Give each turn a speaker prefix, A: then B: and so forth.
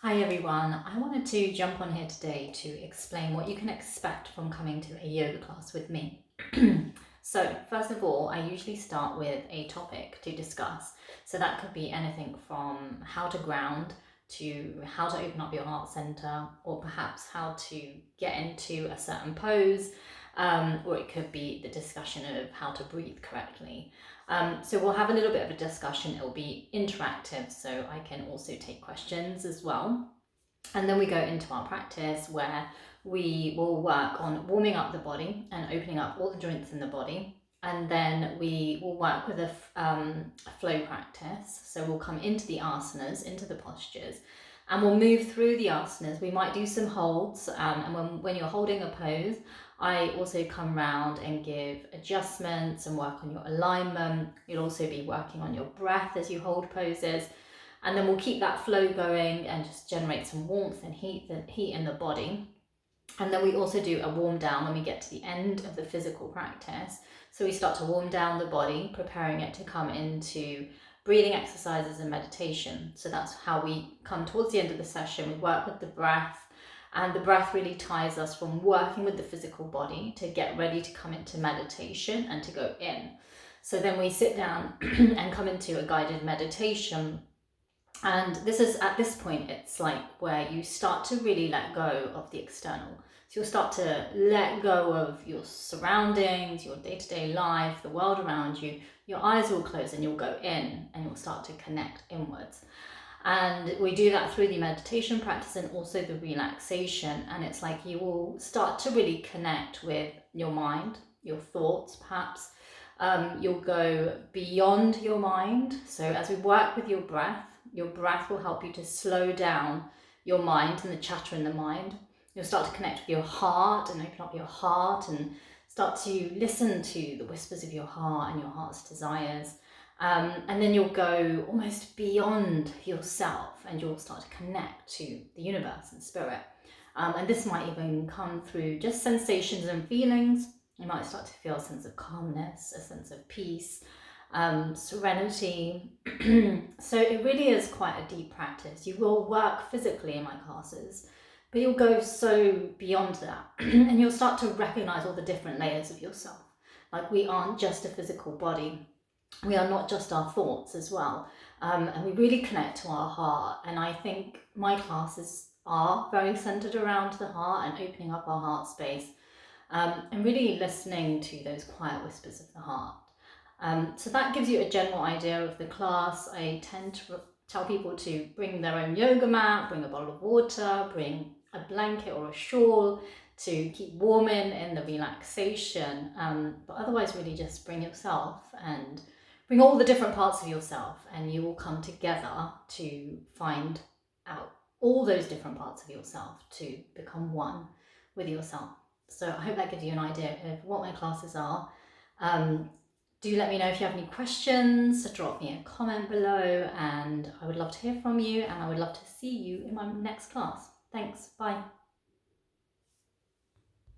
A: Hi everyone, I wanted to jump on here today to explain what you can expect from coming to a yoga class with me. So first of all, I usually start with a topic to discuss. So that could be anything from how to ground to how to open up your heart center, or perhaps how to get into a certain pose, or it could be the discussion of how to breathe correctly. So we'll have a little bit of a discussion. It'll be interactive, so I can also take questions as well. And then we go into our practice where we will work on warming up the body and opening up all the joints in the body. And then we will work with a flow practice. So we'll come into the asanas, into the postures, and we'll move through the asanas. We might do some holds, and when you're holding a pose, I also come round and give adjustments and work on your alignment. You'll also be working on your breath as you hold poses. And then we'll keep that flow going and just generate some warmth and heat in the body. And then we also do a warm down when we get to the end of the physical practice. So we start to warm down the body, preparing it to come into breathing exercises and meditation. So that's how we come towards the end of the session. We work with the breath, and the breath really ties us from working with the physical body to get ready to come into meditation and to go in. So then we sit down and come into a guided meditation. And this is, at this point, it's like where you start to really let go of the external. So you'll start to let go of your surroundings, your day-to-day life, the world around you. Your eyes will close and you'll go in and you'll start to connect inwards. And we do that through the meditation practice and also the relaxation. And it's like you will start to really connect with your mind, your thoughts perhaps. You'll go beyond your mind. So as we work with your breath will help you to slow down your mind and the chatter in the mind. You'll start to connect with your heart and open up your heart and start to listen to the whispers of your heart and your heart's desires. And then you'll go almost beyond yourself and you'll start to connect to the universe and spirit. And this might even come through just sensations and feelings. You might start to feel a sense of calmness, a sense of peace, serenity. So it really is quite a deep practice. You will work physically in my classes, but you'll go so beyond that and you'll start to recognize all the different layers of yourself. Like, we aren't just a physical body. We are not just our thoughts as well. And we really connect to our heart. And I think my classes are very centered around the heart and opening up our heart space, and really listening to those quiet whispers of the heart. So that gives you a general idea of the class. I tend to tell people to bring their own yoga mat, bring a bottle of water, bring a blanket or a shawl to keep warm in the relaxation. But otherwise, really just bring yourself and bring all the different parts of yourself, and you will come together to find out all those different parts of yourself to become one with yourself. So I hope that gives you an idea of what my classes are. Do let me know if you have any questions, drop me a comment below, and I would love to hear from you, and I would love to see you in my next class. Thanks, bye.